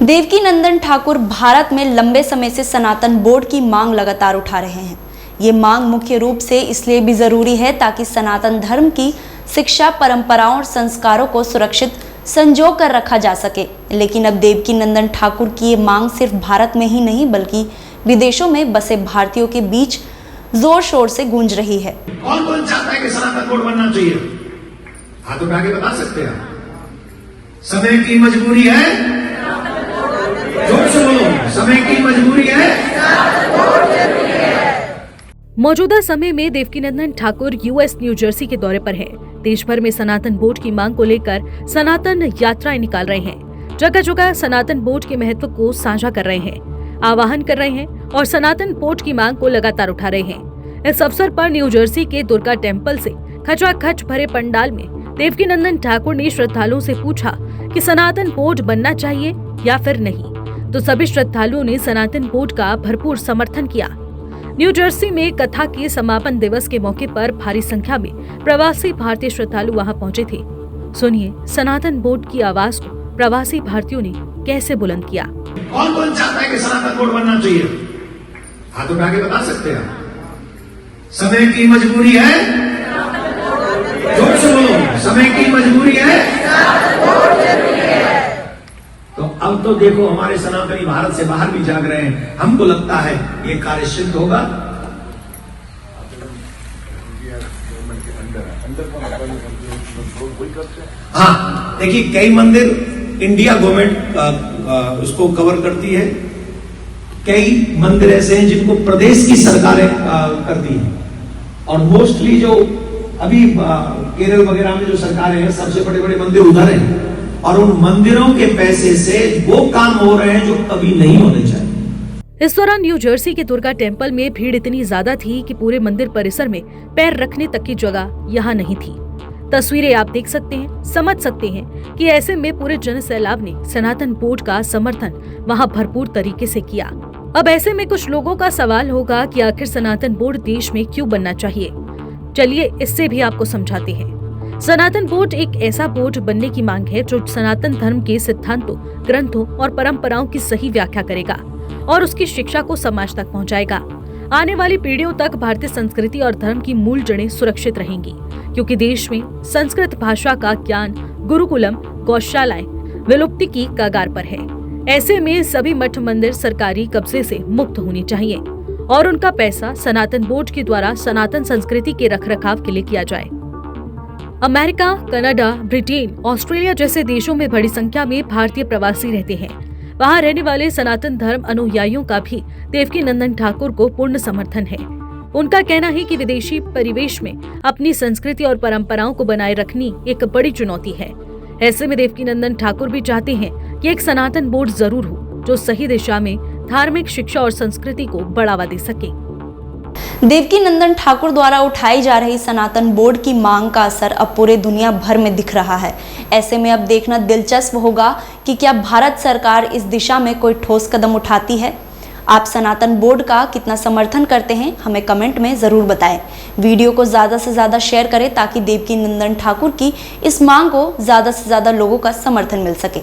देवकी नंदन ठाकुर भारत में लंबे समय से सनातन बोर्ड की मांग लगातार उठा रहे हैं। ये मांग मुख्य रूप से इसलिए भी जरूरी है ताकि सनातन धर्म की शिक्षा, परंपराओं और संस्कारों को सुरक्षित संजो कर रखा जा सके। लेकिन अब देवकी नंदन ठाकुर की ये मांग सिर्फ भारत में ही नहीं बल्कि विदेशों में बसे भारतीयों के बीच जोर शोर से गूंज रही है। कौन कौन चाहता है कि सनातन बोर्ड बनना चाहिए? हाथ उठा के बता सकते हैं। समय की मजबूरी है, जोर से बोलो, समय की मजबूरी है। मौजूदा समय में देवकी नंदन ठाकुर यूएस न्यू जर्सी के दौरे पर हैं। देश भर में सनातन बोर्ड की मांग को लेकर सनातन यात्राएं निकाल रहे हैं। जगह जगह सनातन बोर्ड के महत्व को साझा कर रहे हैं, आह्वान कर रहे हैं और सनातन बोर्ड की मांग को लगातार उठा रहे हैं। इस अवसर पर न्यू जर्सी के दुर्गा टेम्पल से खचाखच भरे पंडाल में देवकी नंदन ठाकुर ने श्रद्धालुओं से पूछा कि सनातन बोर्ड बनना चाहिए या फिर नहीं, तो सभी श्रद्धालुओं ने सनातन बोर्ड का भरपूर समर्थन किया। न्यू जर्सी में कथा के समापन दिवस के मौके पर भारी संख्या में प्रवासी भारतीय श्रद्धालु वहां पहुंचे थे। सुनिए सनातन बोर्ड की आवाज को प्रवासी भारतीयों ने कैसे बुलंद किया। कौन कौन चाहता है कि सनातन बोर्ड बनना चाहिए? हाथ उठा के बता सकते हैं। समय की मजबूरी है, जोर से बोलो, समय की मजबूरी है। तो अब तो देखो हमारे सनातनी भारत से बाहर भी जाग रहे हैं। हमको लगता है ये कार्य सिद्ध होगा। हाँ, देखिए कई मंदिर इंडिया गवर्नमेंट उसको कवर करती है, कई मंदिर ऐसे हैं जिनको प्रदेश की सरकारें करती हैं, और मोस्टली जो अभी केरल वगैरह में जो सरकारें हैं सबसे बड़े बड़े मंदिर उधर हैं, और उन मंदिरों के पैसे से वो काम हो रहे हैं जो कभी नहीं होने चाहिए। इस दौरान न्यू जर्सी के दुर्गा टेम्पल में भीड़ इतनी ज्यादा थी कि पूरे मंदिर परिसर में पैर रखने तक की जगह यहाँ नहीं थी। तस्वीरें आप देख सकते हैं, समझ सकते हैं कि ऐसे में पूरे जन सैलाब ने सनातन बोर्ड का समर्थन वहाँ भरपूर तरीके से किया। अब ऐसे में कुछ लोगों का सवाल होगा कि आखिर सनातन बोर्ड देश में क्यों बनना चाहिए। चलिए इससे भी आपको समझाते हैं। सनातन बोर्ड एक ऐसा बोर्ड बनने की मांग है जो सनातन धर्म के सिद्धांतों, ग्रंथों और परंपराओं की सही व्याख्या करेगा और उसकी शिक्षा को समाज तक पहुंचाएगा। आने वाली पीढ़ियों तक भारतीय संस्कृति और धर्म की मूल जड़ें सुरक्षित रहेंगी, क्योंकि देश में संस्कृत भाषा का ज्ञान, गुरुकुलम, गौशालाएं विलुप्ति की कगार पर है। ऐसे में सभी मठ मंदिर सरकारी कब्जे से मुक्त होनी चाहिए और उनका पैसा सनातन बोर्ड के द्वारा सनातन संस्कृति के रखरखाव के लिए किया जाए। अमेरिका, कनाडा, ब्रिटेन, ऑस्ट्रेलिया जैसे देशों में बड़ी संख्या में भारतीय प्रवासी रहते हैं। वहां रहने वाले सनातन धर्म अनुयायियों का भी देवकी नंदन ठाकुर को पूर्ण समर्थन है। उनका कहना है कि विदेशी परिवेश में अपनी संस्कृति और परंपराओं को बनाए रखनी एक बड़ी चुनौती है। ऐसे में देवकी नंदन ठाकुर भी चाहते हैं कि एक सनातन बोर्ड जरूर हो जो सही दिशा में धार्मिक शिक्षा और संस्कृति को बढ़ावा दे सके। देवकी नंदन ठाकुर द्वारा उठाई जा रही सनातन बोर्ड की मांग का असर अब पूरे दुनिया भर में दिख रहा है। ऐसे में अब देखना दिलचस्प होगा कि क्या भारत सरकार इस दिशा में कोई ठोस कदम उठाती है। आप सनातन बोर्ड का कितना समर्थन करते हैं, हमें कमेंट में ज़रूर बताएं। वीडियो को ज़्यादा से ज़्यादा शेयर करें ताकि देवकी नंदन ठाकुर की इस मांग को ज़्यादा से ज़्यादा लोगों का समर्थन मिल सके।